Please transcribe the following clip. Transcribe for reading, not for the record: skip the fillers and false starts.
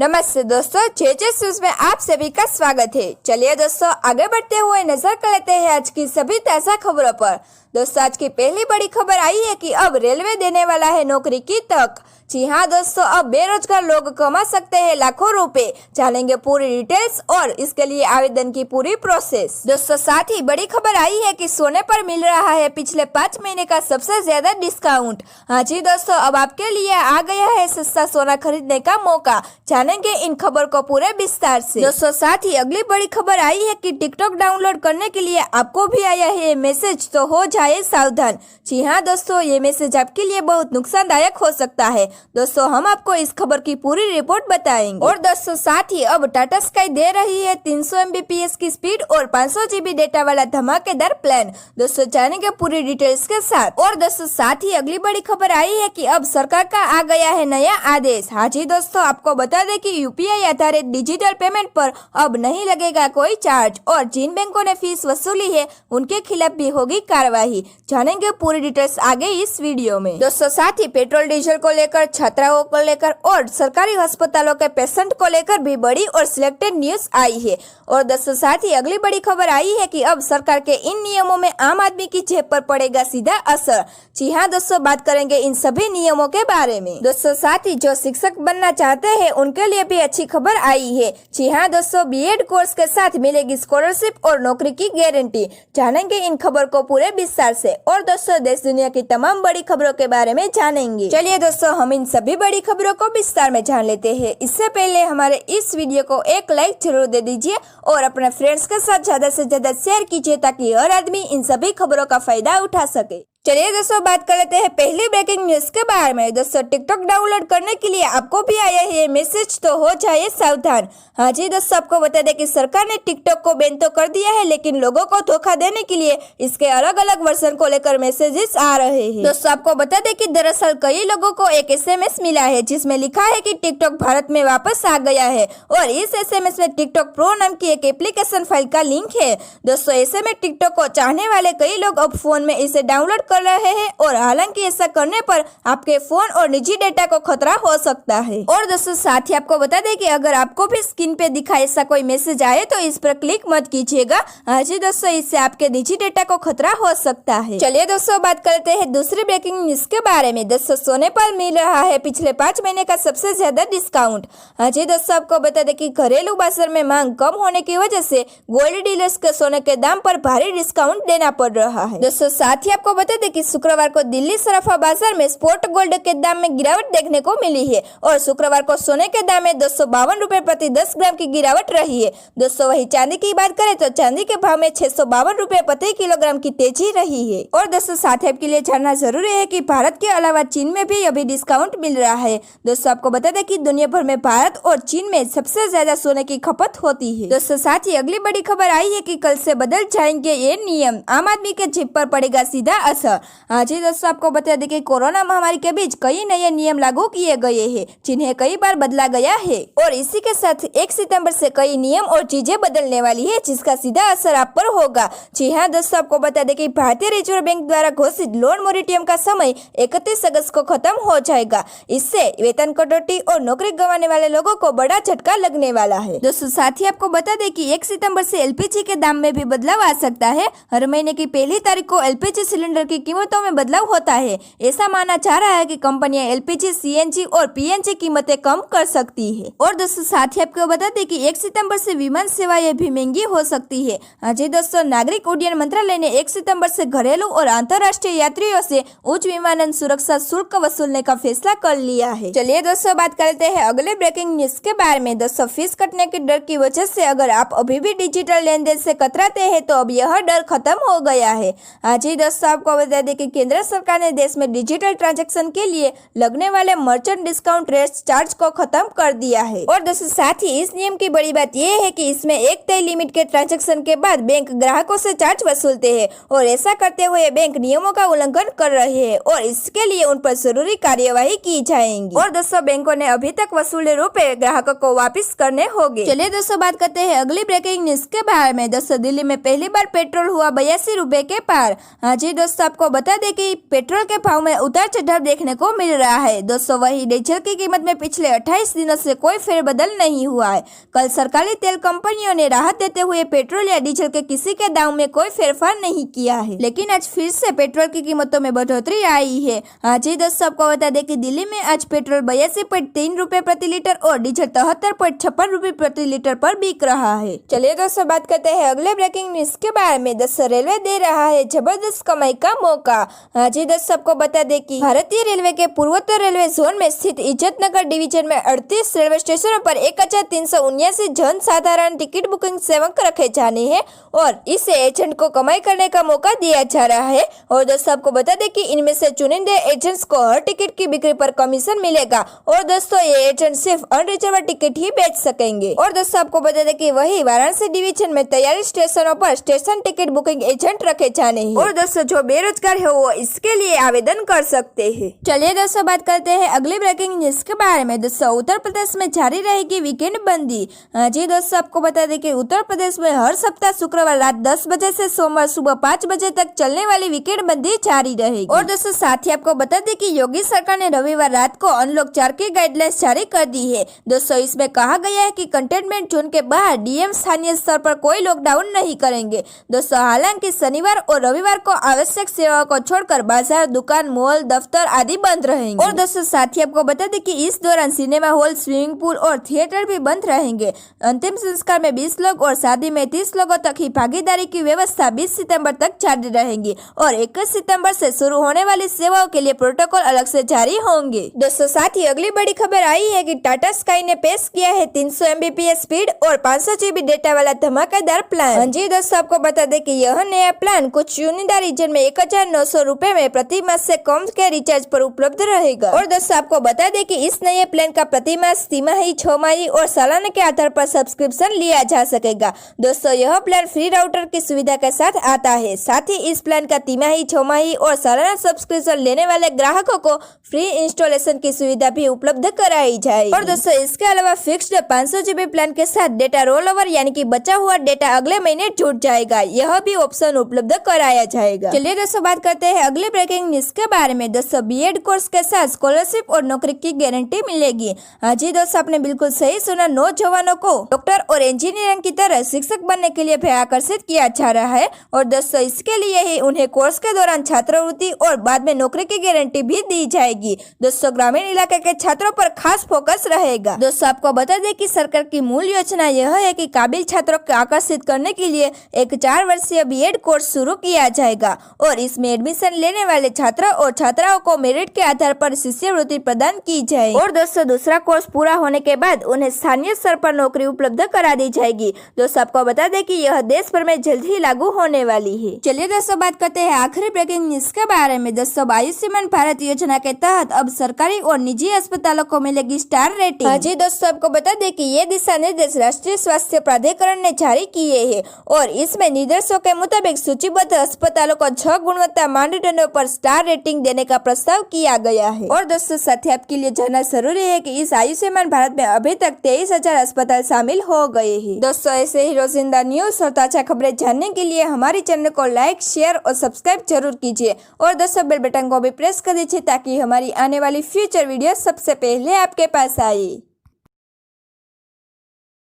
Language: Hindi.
नमस्ते दोस्तों, जेजेस न्यूज में आप सभी का स्वागत है। चलिए दोस्तों, आगे बढ़ते हुए नजर कर लेते हैं आज की सभी ताजा खबरों पर। दोस्तों, आज की पहली बड़ी खबर आई है कि अब रेलवे देने वाला है नौकरी की तक। जी हाँ दोस्तों, अब बेरोजगार लोग कमा सकते हैं लाखों रुपए। जानेंगे पूरी डिटेल्स और इसके लिए आवेदन की पूरी प्रोसेस। दोस्तों, साथ ही बड़ी खबर आई है कि सोने पर मिल रहा है पिछले 5 महीने का सबसे ज्यादा डिस्काउंट। हाँ जी दोस्तों, अब आपके लिए आ गया है सस्ता सोना खरीदने का मौका। जानेंगे इन खबर को पूरे विस्तार से। दोस्तों, साथ ही अगली बड़ी खबर आई है कि टिकटॉक डाउनलोड करने के लिए आपको भी आया है मैसेज, तो हो जाए सावधान। जी हाँ दोस्तों, ये मैसेज आपके लिए बहुत नुकसानदायक हो सकता है। दोस्तों, हम आपको इस खबर की पूरी रिपोर्ट बताएंगे। और दोस्तों, साथ ही अब टाटा स्काई दे रही है 300 MBPS की स्पीड और 500 GB डेटा वाला धमाकेदार प्लान। दोस्तों, जानेंगे पूरी डिटेल्स के साथ। और दोस्तों, साथ ही अगली बड़ी खबर आई है कि अब सरकार का आ गया है नया आदेश। हाँ जी दोस्तों, आपको बता दें कि UPI आधारित डिजिटल पेमेंट पर अब नहीं लगेगा कोई चार्ज और जिन बैंकों ने फीस वसूली है उनके खिलाफ भी होगी कार्रवाई। जानेंगे पूरी डिटेल्स आगे इस वीडियो में। दोस्तों, साथ ही पेट्रोल डीजल को लेकर, छात्राओं को लेकर और सरकारी अस्पतालों के पेशेंट को लेकर भी बड़ी और सिलेक्टेड न्यूज आई है। और दोस्तों, साथ ही अगली बड़ी खबर आई है कि अब सरकार के इन नियमों में आम आदमी की जेब पर पड़ेगा सीधा असर। जी हाँ दोस्तों, बात करेंगे इन सभी नियमों के बारे में। दोस्तों, साथ ही जो शिक्षक बनना चाहते हैं उनके लिए भी अच्छी खबर आई है। जी हाँ दोस्तों, BEd कोर्स के साथ मिलेगी स्कॉलरशिप और नौकरी की गारंटी। जानेंगे इन खबर को पूरे विस्तार से। और दोस्तों, देश दुनिया की तमाम बड़ी खबरों के बारे में जानेंगे। चलिए दोस्तों, हम इन सभी बड़ी खबरों को विस्तार में जान लेते हैं। इससे पहले हमारे इस वीडियो को एक लाइक जरूर दे दीजिए और अपने फ्रेंड्स के साथ ज्यादा से ज्यादा शेयर कीजिए ताकि हर आदमी इन सभी खबरों का फायदा उठा सके। चलिए दोस्तों, बात कर लेते हैं पहली ब्रेकिंग न्यूज के बारे में। दोस्तों, टिकटॉक डाउनलोड करने के लिए आपको भी आया है मैसेज, तो हो जाए सावधान। हाँ जी दोस्तों, आपको बता दें कि सरकार ने टिकटॉक को बैन तो कर दिया है, लेकिन लोगों को धोखा देने के लिए इसके अलग अलग वर्जन को लेकर मैसेजेस आ रहे हैं। दोस्तों, आपको बता दें कि दरअसल कई लोगों को एक SMS मिला है जिसमें लिखा है कि टिकटॉक भारत में वापस आ गया है और इस SMS में टिकटॉक प्रो नाम की एक एप्लीकेशन फाइल का लिंक है। दोस्तों, ऐसे में टिकटॉक को चाहने वाले कई लोग अब फोन में इसे डाउनलोड कर रहे हैं और हालांकि ऐसा करने पर आपके फोन और निजी डेटा को खतरा हो सकता है। और दोस्तों, साथ ही आपको बता दें कि अगर आपको भी स्क्रीन पे दिखा ऐसा कोई मैसेज आए तो इस पर क्लिक मत कीजिएगा। हाँ जी दोस्तों, इससे आपके निजी डेटा को खतरा हो सकता है। चलिए दोस्तों, बात करते हैं दूसरी ब्रेकिंग न्यूज के बारे में। दोस्तों, सोने पर मिल रहा है पिछले 5 महीने का सबसे ज्यादा डिस्काउंट। हाँ जी दोस्तों, आपको बता दें कि घरेलू बाजार में मांग कम होने की वजह से गोल्ड डीलर्स के सोने के दाम पर भारी डिस्काउंट देना पड़ रहा है। दोस्तों, साथ ही आपको बता दें कि शुक्रवार को दिल्ली सराफा बाजार में स्पॉट गोल्ड के दाम में गिरावट देखने को मिली है और शुक्रवार को सोने के दाम में 252 रुपए प्रति 10 ग्राम की गिरावट रही है। दोस्तों, वही चांदी की बात करें तो चांदी के भाव में 652 रुपए प्रति किलोग्राम की तेजी रही है। और दोस्तों, साथ ही आपके लिए जानना जरूरी है कि भारत के अलावा चीन में भी अभी डिस्काउंट मिल रहा है। दोस्तों, आपको बता दें कि दुनिया भर में भारत और चीन में सबसे ज्यादा सोने की खपत होती है। दोस्तों, साथ ही अगली बड़ी खबर आई है कि कल से बदल जाएंगे ये नियम, आम आदमी के जेब पर पड़ेगा सीधा असर। हाँ जी दोस्तों, आपको बता दें कि कोरोना महामारी के बीच कई नए नियम लागू किए गए हैं जिन्हें कई बार बदला गया है और इसी के साथ 1 सितंबर से कई नियम और चीजें बदलने वाली है जिसका सीधा असर आप पर होगा। जी हाँ दोस्तों, आपको बता दें कि भारतीय रिजर्व बैंक द्वारा घोषित लोन मोरेटोरियम का समय 31 अगस्त को खत्म हो जाएगा। इससे वेतन कटौती और नौकरी गंवाने वाले लोगों को बड़ा झटका लगने वाला है। दोस्तों, साथ ही आपको बता दें कि 1 सितंबर से LPG के दाम में भी बदलाव आ सकता है। हर महीने की पहली तारीख को LPG सिलेंडर की कीमतों में बदलाव होता है। ऐसा माना जा रहा है कि कंपनियां LPG, CNG और PNG कीमतें कम कर सकती है। और दोस्तों, साथ ही आपको बता दें कि 1 सितंबर से विमान सेवाएं भी महंगी हो सकती है। हाँ जी दोस्तों, नागरिक उड्डयन मंत्रालय ने 1 सितंबर से घरेलू और अंतर्राष्ट्रीय यात्रियों से उच्च विमानन सुरक्षा शुल्क वसूलने का फैसला कर लिया है। चलिए दोस्तों, बात करते हैं अगले ब्रेकिंग न्यूज के बारे में। दोस्तों, फीस कटने के डर की वजह से अगर आप अभी भी डिजिटल लेन देन से कतराते हैं तो अब यह डर खत्म हो गया है। हाँ जी दोस्तों, आपको बता दें कि केंद्र सरकार ने देश में डिजिटल ट्रांजैक्शन के लिए लगने वाले मर्चेंट डिस्काउंट रेट्स चार्ज को खत्म कर दिया है। और दोस्तों, साथ ही इस नियम की बड़ी बात यह है कि इसमें एक तय लिमिट के ट्रांजैक्शन के बाद बैंक ग्राहकों से चार्ज वसूलते हैं और ऐसा करते हुए बैंक नियमों का उल्लंघन कर रहे हैं और इसके लिए उन पर जरूरी कार्यवाही की जाएगी। और दोस्तों, बैंकों ने अभी तक वसूले रुपए ग्राहकों को वापस करने होंगे। चलिए दोस्तों, बात करते हैं अगली ब्रेकिंग न्यूज के बारे में। दोस्तों, दिल्ली में पहली बार पेट्रोल हुआ 82 रुपए के पार। हाँ जी दोस्तों, आपको बता दें कि पेट्रोल के भाव में उतार चढ़ाव देखने को मिल रहा है। दोस्तों वही डीजल की कीमत में पिछले 28 दिनों से कोई फेरबदल नहीं हुआ है। कल सरकारी तेल कंपनियों ने राहत देते हुए पेट्रोल या डीजल के किसी के दाम में कोई फेरफार नहीं किया है, लेकिन आज फिर से पेट्रोल की कीमतों में बढ़ोतरी आई है। आज ही दोस्तों आपको बता दें कि दिल्ली में आज पेट्रोल 82.3 रुपए प्रति लीटर और डीजल 73.56 रुपए प्रति लीटर पर बिक रहा है। चलिए दोस्तों बात करते हैं अगले ब्रेकिंग न्यूज के बारे में। दोस्तों रेलवे दे रहा है जबरदस्त कमाई का मौका। आज ही दोस्तों आपको बता दें कि भारतीय रेलवे के पूर्वोत्तर रेलवे जोन में स्थित इज्जतनगर डिवीजन में 38 रेलवे स्टेशनों पर 1379 जन साधारण टिकट बुकिंग सेवक रखे जाने हैं और इससे एजेंट को कमाई करने का मौका दिया जा रहा है। और दोस्तों आपको बता दें कि इनमें से चुनिंदे एजेंट्स को हर टिकट की बिक्री पर कमीशन मिलेगा और दोस्तों ये एजेंट सिर्फ अनरिजर्व टिकट ही बेच सकेंगे। और दोस्तों आपको बता दें कि वही वाराणसी डिवीजन में 43 स्टेशनों पर स्टेशन टिकट बुकिंग एजेंट रखे जाने हैं और दोस्तों जो बेरोजगार है वो इसके लिए आवेदन कर सकते हैं। चलिए दोस्तों बात करते हैं अगली ब्रेकिंग न्यूज के बारे में। दोस्तों उत्तर प्रदेश में जारी रहेगी वीकेंड बंदी। जी दोस्तों आपको बता दें कि उत्तर प्रदेश में हर सप्ताह शुक्रवार रात 10 बजे से सोमवार सुबह 5 बजे तक चलने वाली वीकेंड बंदी जारी रहेगी। और दोस्तों साथ ही आपको बता दें कि योगी सरकार ने रविवार रात को अनलॉक 4 की गाइडलाइंस जारी कर दी है। दोस्तों इसमें कहा गया है कि कंटेनमेंट जोन के बाहर डीएम स्थानीय स्तर पर कोई लॉकडाउन नहीं करेंगे। दोस्तों हालांकि शनिवार और रविवार को आवश्यक सेवाओं को छोड़कर बाजार, दुकान, मॉल, दफ्तर आदि बंद रहेंगे। और दोस्तों साथ ही आपको बता दें कि इस दौरान सिनेमा हॉल, स्विमिंग पूल और थिएटर भी बंद रहेंगे। अंतिम संस्कार में 20 लोग और शादी में 30 लोगों तक ही भागीदारी की व्यवस्था 20 सितंबर तक जारी रहेगी और 21 सितंबर से शुरू होने वाली सेवाओं के लिए प्रोटोकॉल अलग से जारी होंगे। दोस्तों साथ ही अगली बड़ी खबर आई है कि टाटा स्काई ने पेश किया है 300 MBPS स्पीड और 500 GB डेटा वाला धमाकेदार प्लान। जी दोस्तों आपको बता दें कि यह नया प्लान कुछ चुनिंदा रीजन में 1900 रुपए में प्रति मास से कम के रिचार्ज पर उपलब्ध रहेगा। और दोस्तों आपको बता दें कि इस नए प्लान का प्रति मास, तिमाही, 6 माही और सालाना के आधार पर सब्सक्रिप्शन लिया जा सकेगा। दोस्तों यह प्लान फ्री राउटर की सुविधा के साथ आता है। साथ ही इस प्लान का तिमाही, 6 माही और सालाना सब्सक्रिप्शन लेने वाले ग्राहकों को फ्री इंस्टॉलेशन की सुविधा भी उपलब्ध कराई जाएगी। और दोस्तों इसके अलावा फिक्स्ड 500 GB प्लान के साथ डेटा रोल ओवर यानी कि बचा हुआ डेटा अगले महीने जुड़ जाएगा, यह भी ऑप्शन उपलब्ध कराया जाएगा। चलिए दोस्तों बात करते हैं अगले ब्रेकिंग न्यूज के बारे में। दोस्तों बीएड कोर्स के साथ स्कॉलरशिप और नौकरी की गारंटी मिलेगी। जी दोस्तों आपने बिल्कुल सही सुना, नौजवानों को डॉक्टर और इंजीनियरिंग की तरह शिक्षक बनने के लिए भी आकर्षित किया जा रहा है और दोस्तों इसके लिए ही उन्हें कोर्स के दौरान छात्रवृत्ति और बाद में नौकरी की गारंटी भी दी जाएगी। दोस्तों ग्रामीण इलाके के छात्रों पर खास फोकस रहेगा। दोस्तों आपको बता दें कि सरकार की मूल योजना यह है कि काबिल छात्रों को आकर्षित करने के लिए एक 4 वर्षीय बीएड कोर्स शुरू किया जाएगा और इसमें एडमिशन लेने वाले छात्रों और छात्राओं को मेरिट के आधार पर शिष्यवृत्ति प्रदान की जाएगी। और दोस्तों दूसरा कोर्स पूरा होने के बाद उन्हें स्थानीय स्तर पर नौकरी उपलब्ध करा दी जाएगी। दोस्तों आपको बता दें कि यह देश भर में जल्द ही लागू होने वाली है। चलिए दोस्तों बात करते हैं आखिरी ब्रेकिंग न्यूज के बारे में। दोस्तों आयुष्मान भारत योजना के तहत अब सरकारी और निजी अस्पतालों को मिलेगी स्टार रेटिंग। जी दोस्तों आपको बता दें कि ये दिशा निर्देश राष्ट्रीय स्वास्थ्य प्राधिकरण ने जारी किए हैं और इसमें निर्देशों के मुताबिक सूचीबद्ध अस्पतालों को 6 गुणवत्ता मानदंडों पर स्टार रेटिंग देने का प्रस्ताव किया गया है। और दोस्तों साथ ही आपके लिए जानना जरूरी है कि इस आयुष्मान भारत में अभी तक 23,000 अस्पताल शामिल हो गए हैं। दोस्तों ऐसे ही रोजिंदा न्यूज और ताजा खबरें जानने के लिए हमारे चैनल को लाइक, शेयर और सब्सक्राइब जरूर कीजिए और दोस्तों बेल बटन को भी प्रेस कर दीजिए ताकि हमारी आने वाली फ्यूचर वीडियो सबसे पहले आपके पास आए।